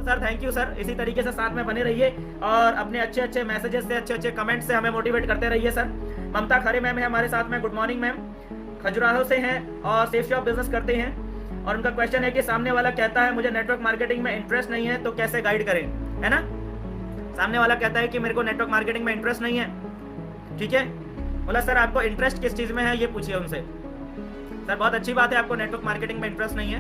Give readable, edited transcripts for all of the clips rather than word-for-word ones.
Sir thank you sir, इसी तरीके से साथ में बने रहिए और अपने अच्छे अच्छे मैसेजेस से, अच्छे अच्छे कमेंट से हमें मोटिवेट करते रहिए सर। ममता खरे मैम है हमारे साथ में, गुड मॉर्निंग मैम, खजुराहो से हैं और सेफ शॉप बिजनेस करते हैं। और उनका क्वेश्चन है कि सामने वाला कहता है मुझे नेटवर्क मार्केटिंग में इंटरेस्ट नहीं है तो कैसे गाइड करें, है ना। सामने वाला कहता है कि मेरे को नेटवर्क मार्केटिंग में इंटरेस्ट नहीं है, ठीक है। बोला सर आपको इंटरेस्ट किस चीज़ में है ये पूछिए उनसे। सर बहुत अच्छी बात है, आपको नेटवर्क मार्केटिंग में इंटरेस्ट नहीं है,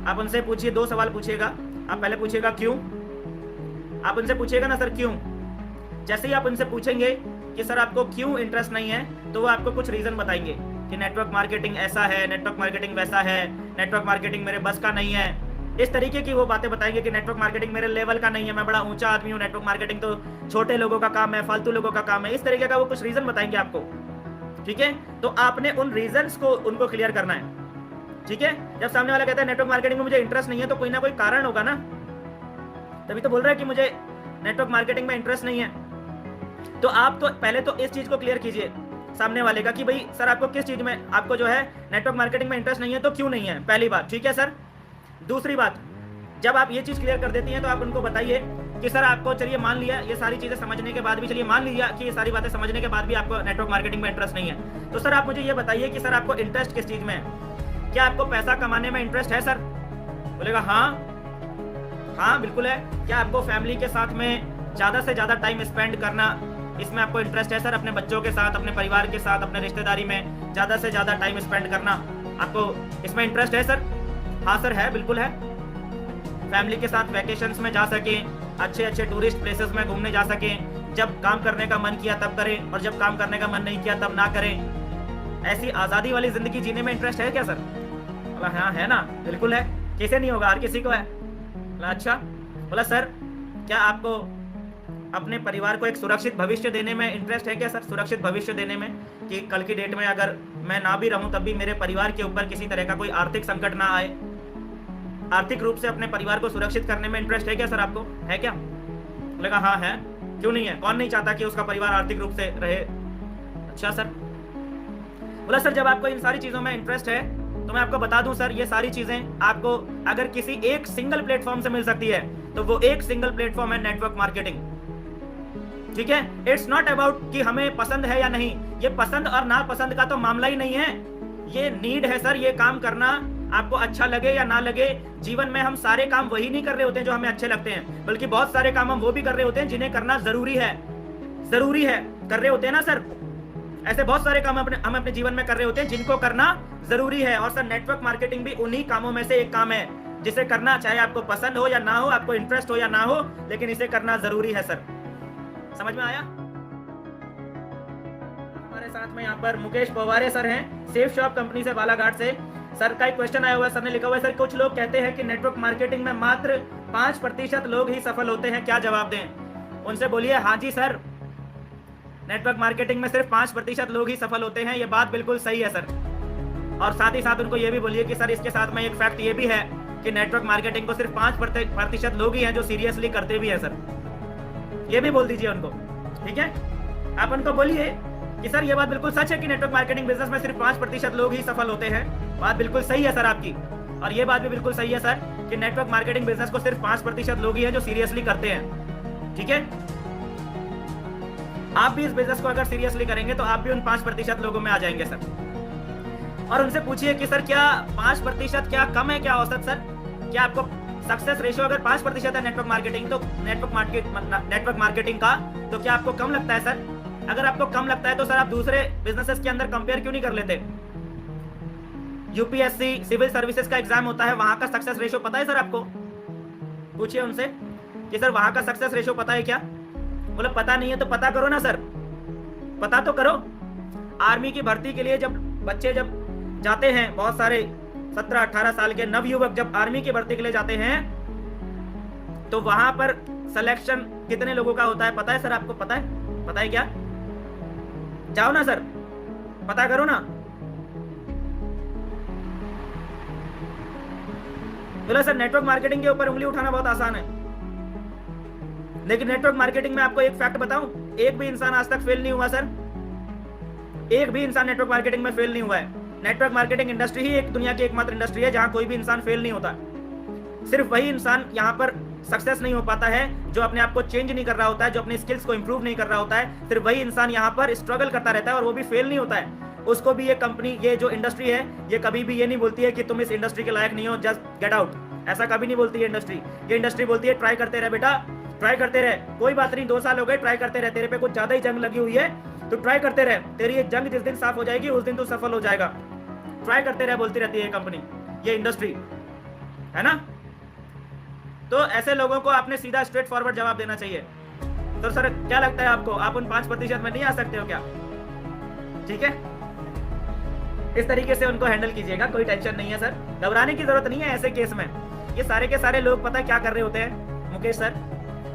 आप उनसे पूछिए, 2 सवाल पूछिएगा। आप पहले पूछिएगा क्यों, आप उनसे पूछिएगा ना सर क्यों। जैसे ही आप उनसे पूछेंगे कि सर आपको क्यों इंटरेस्ट नहीं है, तो वो आपको कुछ रीज़न बताएंगे कि नेटवर्क मार्केटिंग ऐसा है, नेटवर्क मार्केटिंग वैसा है, नेटवर्क मार्केटिंग मेरे बस का नहीं है, इस तरीके की वो बातें बताएंगे कि नेटवर्क मार्केटिंग मेरे लेवल का नहीं है, मैं बड़ा ऊंचा आदमी हूँ, नेटवर्क मार्केटिंग तो छोटे लोगों का काम है, फालतू लोगों का काम है, इस तरीके का वो कुछ रीज़न बताएंगे आपको, ठीक है। तो आपने उन रीजंस को उनको क्लियर करना है, ठीक है। जब सामने वाला कहता है नेटवर्क मार्केटिंग में मुझे इंटरेस्ट नहीं है, तो कोई ना कोई कारण होगा ना, तभी तो बोल रहा है कि मुझे नेटवर्क मार्केटिंग में इंटरेस्ट नहीं है। तो आप तो पहले तो इस चीज को क्लियर कीजिए सामने वाले का कि भाई सर आपको किस चीज में, आपको जो है नेटवर्क मार्केटिंग में इंटरेस्ट नहीं है तो क्यों नहीं है, पहली बात, ठीक है सर। दूसरी बात, जब आप ये चीज क्लियर कर देती हैं तो आप उनको बताइए कि सर आपको, चलिए मान लिया ये सारी चीजें समझने के बाद भी, चलिए मान लिया कि ये सारी बातें समझने के बाद भी आपको नेटवर्क मार्केटिंग में इंटरेस्ट नहीं है, तो सर आप मुझे ये बताइए कि सर आपको इंटरेस्ट किस चीज में है, क्या आपको पैसा कमाने में इंटरेस्ट है सर। बोलेगा हाँ बिल्कुल है। क्या आपको फैमिली के साथ में ज्यादा से ज्यादा टाइम स्पेंड करना, इसमें आपको इंटरेस्ट है सर, अपने बच्चों के साथ, अपने परिवार के साथ, अपने रिश्तेदारी में ज्यादा से ज्यादा टाइम स्पेंड करना, आपको इसमें इंटरेस्ट है सर। हाँ सर है, बिल्कुल है। फैमिली के साथ वैकेशंस में जा सकें, अच्छे अच्छे टूरिस्ट प्लेसेस में घूमने जा सकें, जब काम करने का मन किया तब करें और जब काम करने का मन नहीं किया तब ना करें, ऐसी आज़ादी वाली जिंदगी जीने में इंटरेस्ट है क्या सर। बोला हाँ है ना, बिल्कुल है, किसे नहीं होगा, हर किसी को है। बोला अच्छा। बोला सर क्या आपको अपने परिवार को एक सुरक्षित भविष्य देने में इंटरेस्ट है क्या सर, सुरक्षित भविष्य देने में, कि कल की डेट में अगर मैं ना भी रहूं तब भी मेरे परिवार के ऊपर किसी तरह का कोई आर्थिक संकट ना आए, आर्थिक रूप से अपने परिवार को सुरक्षित करने में इंटरेस्ट है क्या सर आपको, है क्या। लगा हाँ है, क्यों नहीं है, कौन नहीं चाहता कि उसका परिवार आर्थिक रूप से रहे। अच्छा सर। बोला सर जब आपको इन सारी चीजों में इंटरेस्ट है तो मैं आपको बता दूं सर, ये सारी चीजें आपको अगर किसी एक सिंगल प्लेटफॉर्म से मिल सकती है तो वो एक सिंगल प्लेटफॉर्म है नेटवर्क मार्केटिंग, ठीक है। इट्स नॉट अबाउट कि हमें पसंद है या नहीं, ये पसंद और नापसंद का तो मामला ही नहीं है, ये नीड है सर, ये काम करना आपको अच्छा लगे या ना लगे। जीवन में हम सारे काम वही नहीं कर रहे होते हैं जो हमें अच्छे लगते हैं, बल्कि बहुत सारे काम हम वो भी कर रहे होते हैं जिन्हें करना जरूरी है कर रहे होते हैं ना सर। ऐसे बहुत सारे काम हम अपने जीवन में कर रहे होते हैं जिनको करना जरूरी है, और सर नेटवर्क मार्केटिंग भी उन्हीं कामों में से एक काम है जिसे करना, चाहे आपको पसंद हो या ना हो, आपको इंटरेस्ट हो या ना हो, लेकिन इसे करना जरूरी है सर। समझ में आया। हमारे साथ में यहाँ पर मुकेश पवारे सर हैं, सेफ शॉप कंपनी से, बालाघाट से। सर का एक क्वेश्चन आया हुआ है, सर ने लिखा हुआ है सर कुछ लोग कहते हैं कि नेटवर्क मार्केटिंग में मात्र 5% लोग ही सफल होते हैं, क्या जवाब दें। उनसे बोलिए हाँ जी सर, नेटवर्क मार्केटिंग में सिर्फ 5% लोग ही सफल होते हैं, ये बात बिल्कुल सही है सर। और साथ ही साथ उनको ये भी बोलिए कि सर इसके साथ में एक फैक्ट ये भी है कि नेटवर्क मार्केटिंग को सिर्फ 5% लोग ही हैं जो सीरियसली करते भी हैं सर, ये भी बोल दीजिए उनको, ठीक है। आप उनको बोलिए कि सर ये बात बिल्कुल सच है कि नेटवर्क मार्केटिंग बिजनेस में सिर्फ 5% लोग ही सफल होते हैं, बात बिल्कुल सही है सर आपकी। और ये बात भी बिल्कुल सही है सर कि नेटवर्क मार्केटिंग बिजनेस को सिर्फ 5% लोग ही हैं जो सीरियसली करते हैं, ठीक है। आप भी इस बिजनेस को अगर सीरियसली करेंगे तो आप भी उन 5% लोगों में आ जाएंगे सर। और उनसे पूछिए कि सर क्या 5% क्या कम है क्या औसत सर, क्या आपको सक्सेस रेशियो अगर 5% है नेटवर्क मार्केटिंग तो नेटवर्क मार्केटिंग का, तो क्या आपको कम लगता है सर। अगर आपको कम लगता है तो सर आप दूसरे बिजनेसेस के अंदर कंपेयर क्यों नहीं कर लेते। यूपीएससी सिविल सर्विसेज का एग्जाम होता है, वहां का सक्सेस रेशियो पता है सर आपको, पूछिए उनसे कि सर वहां का सक्सेस रेशियो पता है क्या। बोले पता नहीं है तो पता करो ना सर, पता तो करो। आर्मी की भर्ती के लिए जब बच्चे जब जाते हैं, बहुत सारे 17-18 साल के नवयुवक जब आर्मी की भर्ती के लिए जाते हैं तो वहां पर सिलेक्शन कितने लोगों का होता है पता है सर आपको, पता है क्या। जाओ ना सर, पता करो ना। बोला सर नेटवर्क मार्केटिंग के ऊपर उंगली उठाना बहुत आसान है, लेकिन नेटवर्क मार्केटिंग में आपको एक फैक्ट बताऊं, एक भी इंसान आज तक फेल नहीं हुआ सर, एक भी इंसान नेटवर्क मार्केटिंग में फेल नहीं हुआ है। नेटवर्क मार्केटिंग इंडस्ट्री ही एक दुनिया की एकमात्र इंडस्ट्री है जहां कोई भी इंसान फेल नहीं होता। सिर्फ वही इंसान यहाँ पर सक्सेस नहीं हो पाता है, जो अपने आप को चेंज नहीं कर रहा होता है, जो अपनी स्किल्स को इंप्रूव नहीं कर रहा होता है, फिर वही इंसान यहाँ पर स्ट्रगल करता रहता है और वो भी फेल नहीं होता है। उसको भी ये कंपनी, ये जो इंडस्ट्री है, ये कभी भी ये नहीं बोलती है कि तुम इस इंडस्ट्री के लायक नहीं हो, जस्ट गेट आउट। ऐसा कभी नहीं बोलती है इंडस्ट्री। ये इंडस्ट्री बोलती है ट्राई करते रहे बेटा, ट्राई करते रहे, कोई बात नहीं, 2 साल हो गए, ट्राई करते रहे, तेरे पे कुछ ज्यादा ही जंग लगी हुई है तो ट्राई करते रहे, तेरी ये जंग जिस दिन साफ हो जाएगी उस दिन तू सफल हो जाएगा। ट्राई करते रहे बोलती रहती है ये कंपनी, ये इंडस्ट्री, है ना। तो ऐसे लोगों को आपने सीधा स्ट्रेट फॉरवर्ड जवाब देना चाहिए। तो सर क्या लगता है आपको, आप उन 5% में नहीं आ सकते हो क्या? ठीक है, इस तरीके से उनको हैंडल कीजिएगा, कोई टेंशन नहीं है सर, घबराने की जरूरत नहीं है ऐसे केस में। ये सारे के सारे लोग पता है क्या कर रहे होते हैं मुकेश सर,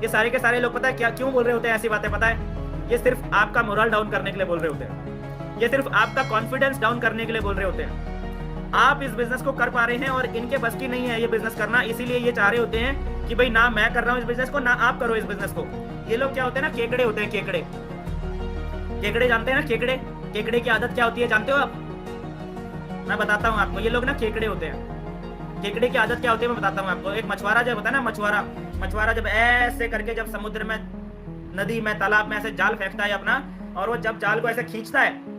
ये सारे के सारे लोग पता है क्या क्यों बोल रहे होते हैं ऐसी बातें, पता है? ये सिर्फ आपका मोरल डाउन करने के लिए बोल रहे होते हैं, ये सिर्फ आपका कॉन्फिडेंस डाउन करने के लिए बोल रहे होते हैं। आप इस बिजनेस को कर पा रहे हैं और इनके बस की नहीं है ये बिजनेस करना, इसीलिए ये चाह रहे होते हैं कि भाई ना मैं कर रहा हूँ इस बिजनेस को, ना आप करो इस बिजनेस को। ये लोग क्या होते हैं ना, केकड़े होते हैं, केकड़े। केकड़े जानते हैं ना, केकड़े, केकड़े की आदत क्या होती है जानते हो आप? मैं बताता हूँ आपको। ये लोग ना केकड़े होते हैं, केकड़े की आदत क्या होती है मैं बताता हूँ आपको। एक मछुआरा जब होता है ना, मछुआरा जब ऐसे करके जब समुद्र में, नदी में, तालाब में ऐसे जाल फेंकता है अपना, और वो जब जाल को ऐसे खींचता है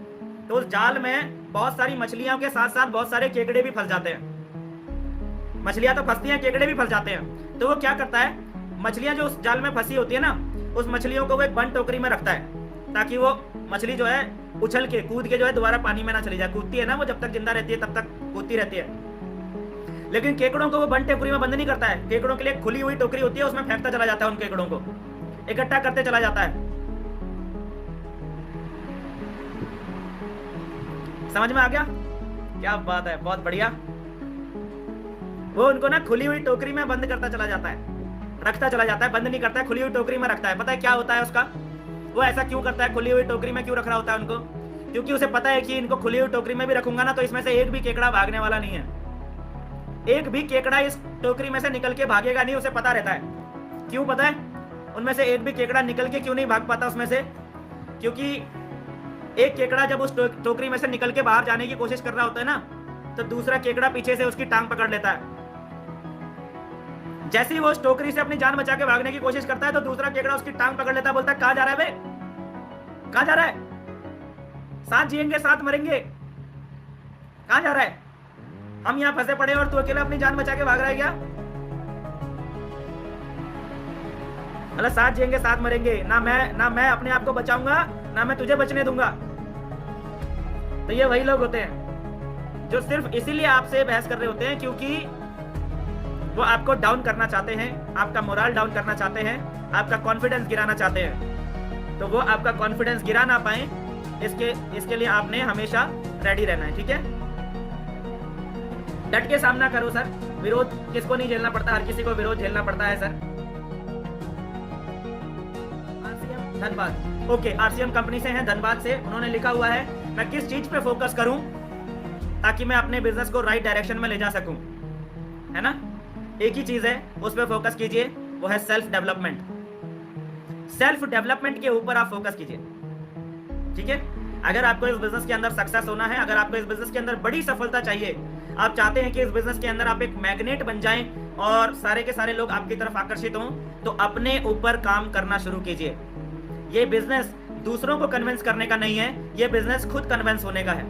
तो उस जाल में बहुत सारी मछलियों के साथ साथ बहुत सारे केकड़े भी फंस जाते हैं। मछलियां तो फंसती हैं, केकड़े भी फंस जाते हैं। तो वो क्या करता है, मछलियां जो उस जाल में फंसी होती है ना, उस मछलियों को वो एक बंद टोकरी में रखता है ताकि वो मछली जो है उछल के, कूद के जो है दोबारा पानी में ना चली जाए। कूदती है ना वो, जब तक जिंदा रहती है तब तक कूदती रहती है। लेकिन केकड़ों को वो बंद टोकरी में बंद नहीं करता है, केकड़ों के लिए खुली हुई टोकरी होती है, उसमें फेंकता चला जाता है, उन केकड़ों को इकट्ठा करते चला जाता है। समझ में आ गया? क्या बात है, बहुत बढ़िया। वो उनको ना खुली हुई टोकरी में बंद करता चला जाता है, रखता चला जाता है, बंद नहीं करता है, खुली हुई टोकरी में रखता है। पता है क्या होता है उसका? वो ऐसा क्यों करता है, खुली हुई टोकरी में क्यों रख रहा होता है उनको? क्योंकि उसे पता है कि इनको खुली हुई टोकरी में भी रखूंगा ना तो इसमें से एक भी केकड़ा भागने वाला नहीं है, एक भी केकड़ा इस टोकरी में से निकल के भागेगा नहीं, उसे पता रहता है। क्यों पता है? उनमें से एक भी केकड़ा निकल के क्यों नहीं भाग पाता उसमें से? क्योंकि एक केकड़ा जब उस टोकरी में से निकल के बाहर जाने की कोशिश कर रहा होता है ना, तो दूसरा केकड़ा पीछे से उसकी टांग पकड़ लेता है। जैसे ही वो उस टोकरी से अपनी जान बचा के भागने की कोशिश करता है तो दूसरा केकड़ा उसकी टांग पकड़ लेता है, बोलता है कहां जा रहा है बे, कहां जा रहा है, साथ जिएंगे साथ मरेंगे, कहां जा रहा है, हम यहां फंसे पड़े और तू अकेला अपनी जान बचा के भाग रहा है क्या? मतलब साथ जिएंगे साथ मरेंगे, ना मैं अपने आप को बचाऊंगा ना मैं तुझे बचने दूंगा। तो ये वही लोग होते हैं जो सिर्फ इसीलिए आपसे बहस कर रहे होते हैं क्योंकि वो आपको डाउन करना चाहते हैं, आपका मोरल डाउन करना चाहते हैं, आपका कॉन्फिडेंस गिराना चाहते हैं। तो वो आपका कॉन्फिडेंस गिरा ना पाए, इसके लिए आपने हमेशा रेडी रहना है। ठीक है, डट के सामना करो सर। विरोध किसको नहीं झेलना पड़ता, हर किसी को विरोध झेलना पड़ता है sir. Dhanbad, okay, RCM company से हैं धनबाद से। उन्होंने लिखा हुआ है मैं किस चीज पे फोकस करूं ताकि मैं अपने बिजनेस को राइट डायरेक्शन में ले जा सकूं, है ना। एक ही चीज है, उस पर फोकस कीजिए, वो है सेल्फ डेवलपमेंट। सेल्फ डेवलपमेंट के ऊपर आप फोकस कीजिए। ठीक है, अगर आपको इस बिजनेस के अंदर सक्सेस होना है, अगर आपको इस बिजनेस के अंदर बड़ी सफलता चाहिए, आप चाहते हैं कि इस बिजनेस के अंदर आप एक मैग्नेट बन जाएं और सारे के सारे लोग आपकी तरफ आकर्षित हों, तो अपने ऊपर काम करना शुरू कीजिए। ये बिजनेस दूसरों को कन्विंस करने का नहीं है, ये बिजनेस खुद कन्विंस होने का है।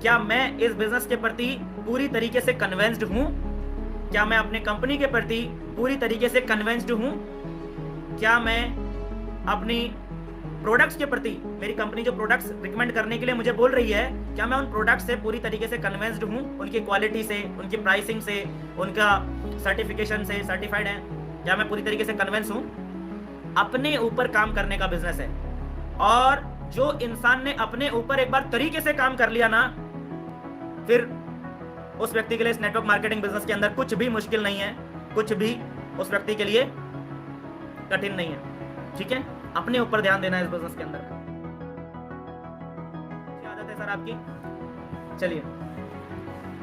क्या मैं इस बिजनेस के प्रति पूरी तरीके से कन्विंस्ड हूं? क्या मैं अपने कंपनी के प्रति पूरी तरीके से कन्विंस्ड हूं? क्या मैं अपनी प्रोडक्ट्स के प्रति, मेरी कंपनी जो प्रोडक्ट्स रिकमेंड करने के लिए मुझे बोल रही है, क्या मैं उन प्रोडक्ट्स से पूरी तरीके से कन्विंस्ड हूं? उनकी क्वालिटी से, उनकी प्राइसिंग से, उनका सर्टिफिकेशन से, सर्टिफाइड है, क्या मैं पूरी तरीके से कन्विंस हूं? अपने ऊपर काम करने का बिजनेस है। और जो इंसान ने अपने ऊपर एक बार तरीके से काम कर लिया ना, फिर उस व्यक्ति के लिए इस नेटवर्क मार्केटिंग बिजनेस के अंदर कुछ भी मुश्किल नहीं है, कुछ भी उस व्यक्ति के लिए कठिन नहीं है। ठीक है, अपने ऊपर ध्यान देना है इस बिजनेस के अंदर। क्या आदत है सर आपकी? चलिए,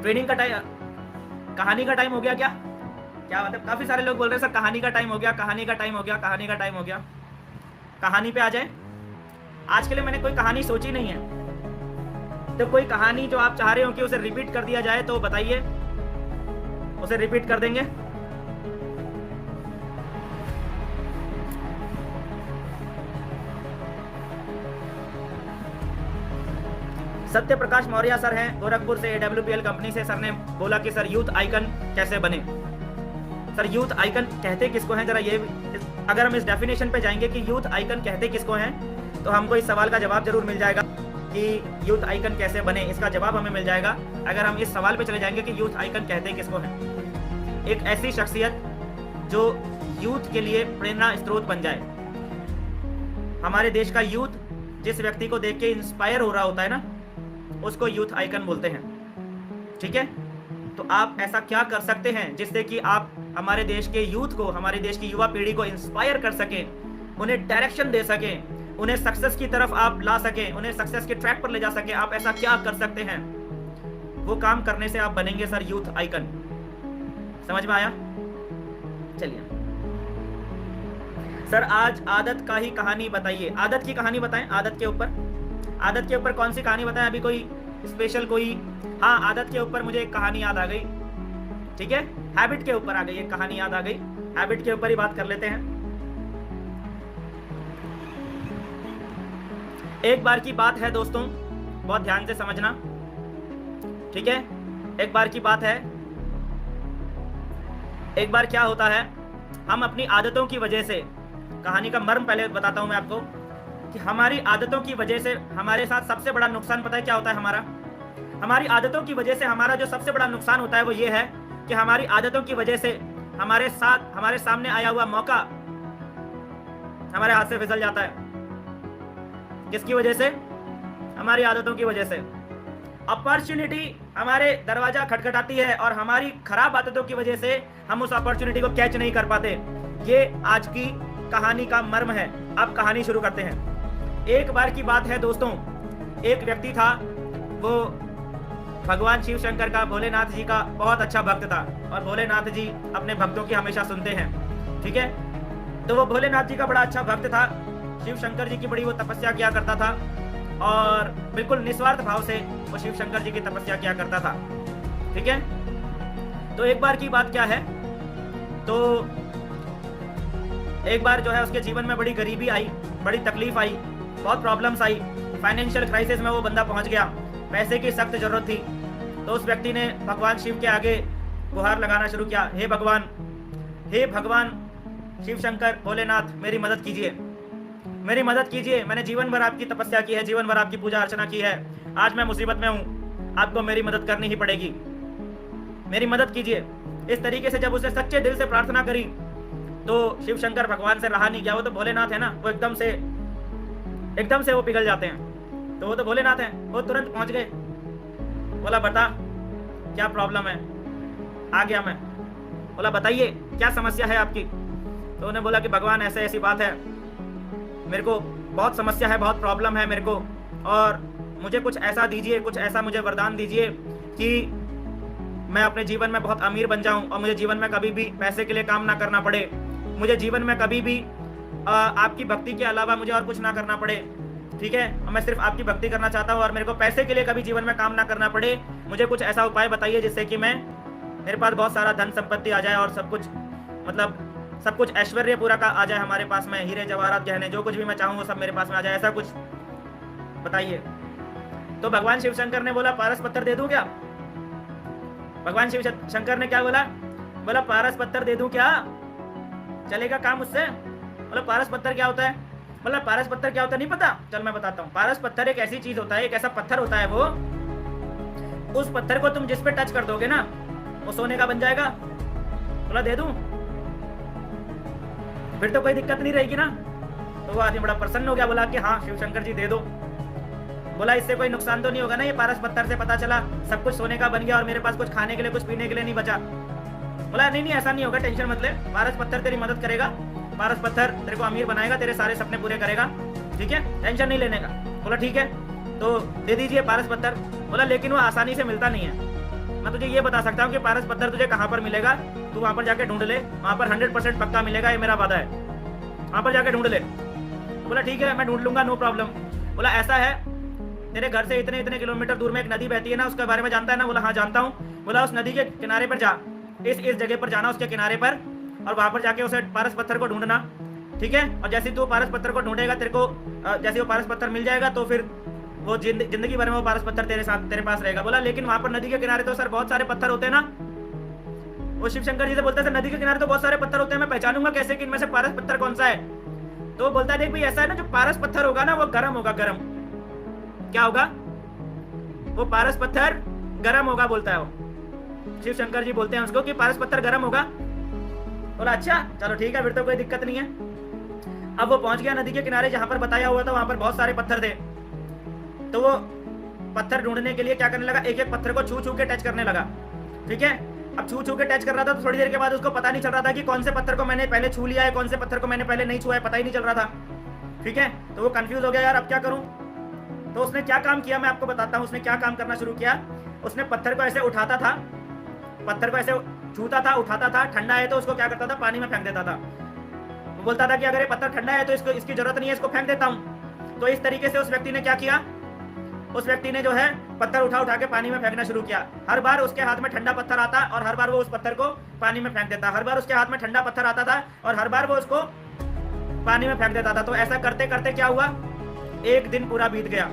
ट्रेनिंग का टाइम, कहानी का टाइम हो गया क्या? क्या बात है, काफी सारे लोग बोल रहे हैं सर कहानी का टाइम हो गया, कहानी का टाइम हो गया, कहानी का टाइम हो गया। कहानी पे आ जाए। आज के लिए मैंने कोई कहानी सोची नहीं है, तो कोई कहानी जो आप चाह रहे हो कि उसे रिपीट कर दिया जाए तो बताइए, उसे रिपीट कर देंगे। सत्य प्रकाश मौर्य सर हैं गोरखपुर से, AWPL कंपनी से। सर ने बोला कि सर यूथ आइकन कैसे बने। सर यूथ आइकन कहते किसको हैं, जरा ये अगर हम इस डेफिनेशन पे जाएंगे कि यूथ आइकन कहते किसको हैं, तो हमको इस सवाल का जवाब जरूर मिल जाएगा कि यूथ आइकन कैसे बने, इसका जवाब हमें मिल जाएगा अगर हम इस सवाल पे चले जाएंगे कि यूथ आइकन कहते किसको हैं। एक ऐसी शख्सियत जो यूथ के लिए प्रेरणा स्रोत बन जाए। हमारे देश का यूथ जिस व्यक्ति को देख के इंस्पायर हो रहा होता है ना, उसको यूथ आइकन बोलते हैं। ठीक है, तो आप ऐसा क्या कर सकते हैं जिससे कि आप हमारे देश के यूथ को, हमारे देश की युवा पीढ़ी को इंस्पायर कर सकें, उन्हें डायरेक्शन दे सकें, उन्हें सक्सेस की तरफ आप ला सकें, उन्हें सक्सेस के ट्रैक पर ले जा सकें। आप ऐसा क्या कर सकते हैं, वो काम करने से आप बनेंगे सर यूथ आइकन। समझ में आया? चलिए सर, आज आदत का ही कहानी बताइए। आदत की कहानी बताएं, आदत के ऊपर कौन सी कहानी बताएं? अभी कोई स्पेशल कोई? हाँ, आदत के ऊपर मुझे एक कहानी याद आ गई। ठीक है, हैबिट के ऊपर आ गई, एक कहानी याद आ गई। हैबिट के ऊपर ही बात कर लेते हैं। एक बार की बात है दोस्तों, बहुत ध्यान से समझना। ठीक है, एक बार की बात है। एक बार क्या होता है, हम अपनी आदतों की वजह से, कहानी का मर्म पहले बताता हूं मैं आपको कि हमारी आदतों की वजह से हमारे साथ सबसे बड़ा नुकसान पता है क्या होता है? हमारी आदतों की वजह से हमारा जो सबसे बड़ा नुकसान होता है वो ये है कि हमारी आदतों की वजह से हमारे सामने आया हुआ मौका हमारे हाथ से फिसल जाता है। किसकी वजह से? हमारी आदतों की वजह से। अपॉर्चुनिटी हमारे दरवाजा खटखटाती है और हमारी खराब आदतों की वजह से हम उस अपॉर्चुनिटी को कैच नहीं कर पाते। ये आज की कहानी का मर्म है। अब कहानी शुरू करते हैं। एक बार की बात है दोस्तों, एक व्यक्ति था, वो भगवान शिव शंकर का, भोलेनाथ जी का बहुत अच्छा भक्त था और भोलेनाथ जी अपने भक्तों की हमेशा सुनते हैं। ठीक है, तो वो भोलेनाथ जी का बड़ा अच्छा भक्त था, शिव शंकर जी की बड़ी वो तपस्या किया करता था और बिल्कुल निस्वार्थ भाव से वो शिव शंकर जी की तपस्या किया करता था। ठीक है, तो एक बार की बात क्या है, तो एक बार जो है उसके जीवन में बड़ी गरीबी आई, बड़ी तकलीफ आई, बहुत प्रॉब्लम्स आई, फाइनेंशियल क्राइसिस में वो बंदा पहुंच गया, पैसे की सख्त जरूरत थी। तो उस व्यक्ति ने भगवान शिव के आगे गुहार लगाना शुरू किया, हे भगवान शिव शंकर भोलेनाथ, मेरी मदद कीजिए, मेरी मदद कीजिए। मैंने जीवन भर आपकी तपस्या की है, जीवन भर आपकी पूजा अर्चना की है, आज मैं मुसीबत में हूँ, आपको मेरी मदद करनी ही पड़ेगी, मेरी मदद कीजिए। इस तरीके से जब उसे सच्चे दिल से प्रार्थना करी तो शिव शंकर भगवान से रहा नहीं गया। वो तो भोलेनाथ है ना, वो एकदम से वो पिघल जाते हैं। तो वो तो भोलेनाथ है, वो तुरंत पहुंच गए। बोला बता क्या प्रॉब्लम है? आ गया मैं। बोला बताइए क्या समस्या है आपकी? तो उन्होंने बोला कि भगवान ऐसे ऐसी बात है, मेरे को बहुत समस्या है, बहुत प्रॉब्लम है मेरे को, और मुझे कुछ ऐसा दीजिए, कुछ ऐसा मुझे वरदान दीजिए कि मैं अपने जीवन में बहुत अमीर बन जाऊं और मुझे जीवन में कभी भी पैसे के लिए काम ना करना पड़े, मुझे जीवन में कभी भी आपकी भक्ति के अलावा मुझे और कुछ ना करना पड़े। ठीक है, और मैं सिर्फ आपकी भक्ति करना चाहता हूँ और मेरे को पैसे के लिए कभी जीवन में काम ना करना पड़े। मुझे कुछ ऐसा उपाय बताइए जिससे कि मेरे पास बहुत सारा धन संपत्ति आ जाए और सब कुछ, मतलब सब कुछ ऐश्वर्य पूरा का आ जाए हमारे पास में, हीरे जवाहरात गहने जो कुछ भी मैं चाहूँ वो सब मेरे पास में आ जाए, ऐसा कुछ बताइए। तो भगवान शिव शंकर ने बोला पारस पत्थर दे दूं क्या? भगवान शिव शंकर ने क्या बोला? बोला पारस पत्थर दे दूं क्या, चलेगा काम उससे? बोला पारस पत्थर क्या होता है? बोला पारस पत्थर क्या होता है नहीं पता? चल मैं बताता हूँ। पारस पत्थर एक ऐसी चीज होता है, एक ऐसा पत्थर होता है, वो उस पत्थर को तुम जिस पे टच कर दोगे ना वो सोने का बन जाएगा। बोला दे दूं? फिर तो कोई दिक्कत नहीं रहेगी ना। तो वो आदमी बड़ा प्रसन्न हो गया, बोला कि हाँ शिव शंकर जी दे दो। बोला इससे कोई नुकसान तो नहीं होगा ना? ये पारस पत्थर से पता चला सब कुछ सोने का बन गया और मेरे पास कुछ खाने के लिए, कुछ पीने के लिए नहीं बचा। बोला नहीं ऐसा नहीं होगा, टेंशन मत ले, पारस पत्थर तेरी मदद करेगा, पारस पत्थर तेरे को अमीर बनाएगा, तेरे सारे सपने पूरे करेगा। ठीक है, टेंशन नहीं लेने का। बोला ठीक है, तो दे दीजिए पारस पत्थर। बोला लेकिन वो आसानी से मिलता नहीं है, मैं तुझे ये बता सकता हूँ कि पारस पत्थर तुझे कहाँ पर मिलेगा, तू वहाँ पर जाके ढूंढ ले, वहाँ पर 100% पक्का मिलेगा, ये मेरा वादा है, वहाँ पर जाके ढूंढ ले। बोला ठीक है मैं ढूंढ लूंगा, नो प्रॉब्लम। बोला ऐसा है तेरे घर से इतने किलोमीटर दूर में एक नदी बहती है ना, उसके बारे में जानता है ना? बोला हाँ जानता हूँ। बोला उस नदी के किनारे पर जा, इस जगह पर जाना, उसके किनारे पर, और वहां पर जाके उसे पारस पत्थर को ढूंढना। ठीक है, और जैसे तू पारस पत्थर को ढूंढेगा, तेरे को जैसे वो पारस पत्थर मिल जाएगा तो फिर वो जिंदगी भर में वो पारस पत्थर तेरे पास रहेगा। बोला लेकिन वहां पर नदी के किनारे तो सर बहुत सारे पत्थर होते हैं ना। वो शिव शंकर जी से बोलता है नदी के किनारे तो बहुत सारे पत्थर होते हैं, मैं पहचानूंगा कैसे कि इनमें से पारस पत्थर कौन सा है? तो वो बोलता है देख भाई ऐसा है ना, जो पारस पत्थर होगा ना वो गर्म होगा, गर्म। क्या होगा? वो पारस पत्थर गर्म होगा, बोलता है वो। शिव शंकर जी बोलते हैं उसको कि पारस पत्थर गर्म होगा। बोला अच्छा चलो ठीक है, फिर तो कोई दिक्कत नहीं है। अब वो पहुंच गया नदी के किनारे जहां पर बताया हुआ था, वहां पर बहुत सारे पत्थर थे। तो वो पत्थर ढूंढने के लिए क्या करने लगा, एक एक पत्थर को छू छू के टच करने लगा। ठीक है, अब छू छू के टच कर रहा था तो थोड़ी देर के बाद उसको पता नहीं चल रहा था कि कौन से पत्थर को मैंने पहले छू लिया है, कौन से पत्थर को मैंने पहले नहीं छुआ है, पता ही नहीं चल रहा था। ठीक है, तो वो कंफ्यूज हो गया, यार अब क्या करूं। तो उसने क्या काम किया मैं आपको बताता हूं। उसने क्या काम करना शुरू किया, उसने पत्थर को ऐसे उठाता था, पत्थर को ऐसे छूता था, उठाता था, ठंडा है तो उसको क्या करता था, पानी में फेंक देता था। वो बोलता था कि अगर ये पत्थर ठंडा है तो इसकी जरूरत नहीं है, इसको फेंक देता हूं। तो इस तरीके से उस व्यक्ति ने क्या किया, उस व्यक्ति ने जो है पत्थर उठा उठा के पानी में फेंकना शुरू किया। हर बार उसके हाथ में ठंडा पत्थर आता और हर बार वो उस पत्थर को पानी में फेंक देता। हर बार उसके हाथ में ठंडा पत्थर आता था और हर बार वो उसको पानी में फेंक देता था। तो ऐसा करते करते क्या हुआ, एक दिन पूरा बीत गया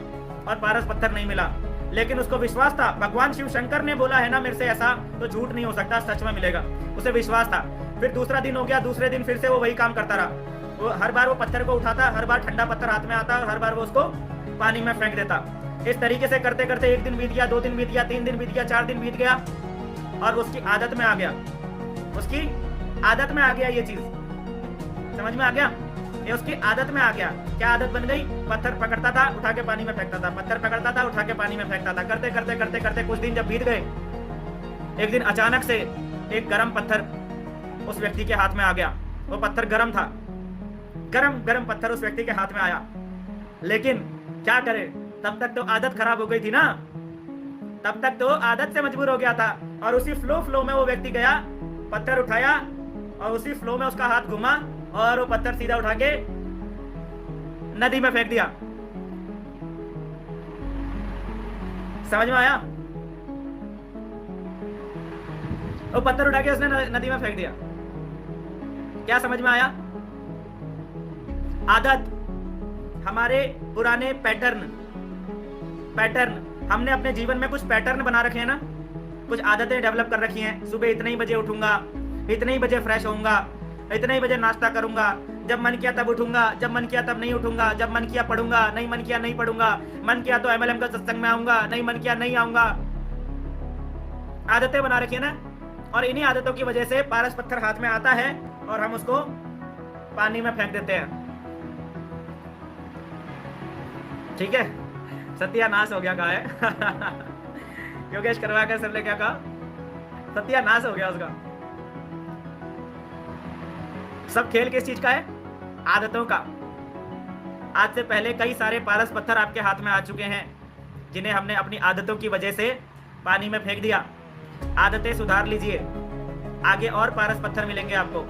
और पारस पत्थर नहीं मिला। लेकिन उसको विश्वास था, भगवान शिव शंकर ने बोला है ना मेरे से ऐसा, तो झूठ नहीं हो सकता, सच में मिलेगा। उसे विश्वास था। फिर दूसरा दिन हो गया, दूसरे दिन फिर से वो वही काम करता रहा। वो हर बार वो पत्थर को उठाता, हर बार ठंडा पत्थर हाथ में आता और हर बार वो उसको पानी में फेंक देता। इस तरीके से करते करते एक दिन बीत गया, 2 दिन बीत गया, 3 दिन बीत गया, 4 दिन बीत गया और उसकी आदत में आ गया, उसकी आदत में आ गया ये चीज। समझ में आ गया, ये उसकी आदत में आ गया। क्या आदत बन गई, पत्थर पकड़ता था उठा के पानी में फेंकता था, पत्थर पकड़ता था उठा के पानी में फेंकता था। करते करते करते करते कुछ दिन जब बीत गए, एक दिन अचानक से एक गर्म पत्थर उस व्यक्ति के हाथ में आ गया। वो पत्थर गर्म था, गरम गरम पत्थर उस व्यक्ति के हाथ में आया। लेकिन क्या करे, तब तक तो आदत खराब हो गई थी ना, तब तक तो आदत से मजबूर हो गया था। और उसी फ्लो में वो व्यक्ति गया, पत्थर उठाया और उसी फ्लो में उसका हाथ घुमा और वो पत्थर सीधा उठा के नदी में फेंक दिया। समझ में आया? वो पत्थर उठा के उसने नदी में फेंक दिया। क्या समझ में आया? आदत, हमारे पुराने पैटर्न हमने अपने जीवन में कुछ पैटर्न बना रखे हैं ना, कुछ आदतें डेवलप कर रखी हैं। सुबह इतने ही बजे उठूंगा, इतने ही बजे फ्रेश होऊंगा, इतने ही बजे नाश्ता करूंगा, जब मन किया तब उठूंगा, जब मन किया तब नहीं उठूंगा, जब मन किया पढ़ूंगा, नहीं मन किया नहीं पढ़ूंगा, मन किया तो MLM का सत्संग में आऊंगा, नहीं मन किया नहीं आऊंगा। आदतें बना रखी है ना, और इन्हीं आदतों की वजह से पारस पत्थर हाथ में आता है और हम उसको पानी में फेंक देते हैं। ठीक है, सत्यानाश हो गया कहा है योगेश करवाकर सर ने क्या कहा, सत्यानाश हो गया उसका। सब खेल किस चीज का है, आदतों का। आज से पहले कई सारे पारस पत्थर आपके हाथ में आ चुके हैं, जिन्हें हमने अपनी आदतों की वजह से पानी में फेंक दिया। आदतें सुधार लीजिए, आगे और पारस पत्थर मिलेंगे आपको।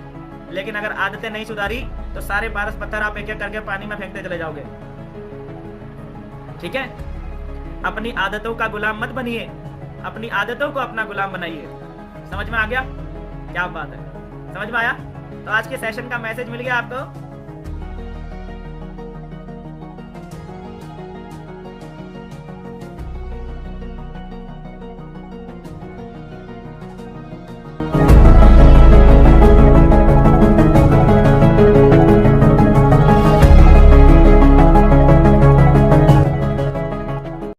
लेकिन अगर आदतें नहीं सुधारी तो सारे पारस पत्थर आप एक एक करके पानी में फेंकते चले जाओगे। ठीक है, अपनी आदतों का गुलाम मत बनिए, अपनी आदतों को अपना गुलाम बनाइए। समझ में आ गया? क्या बात है, समझ में आया? तो आज के सेशन का मैसेज मिल गया आपको।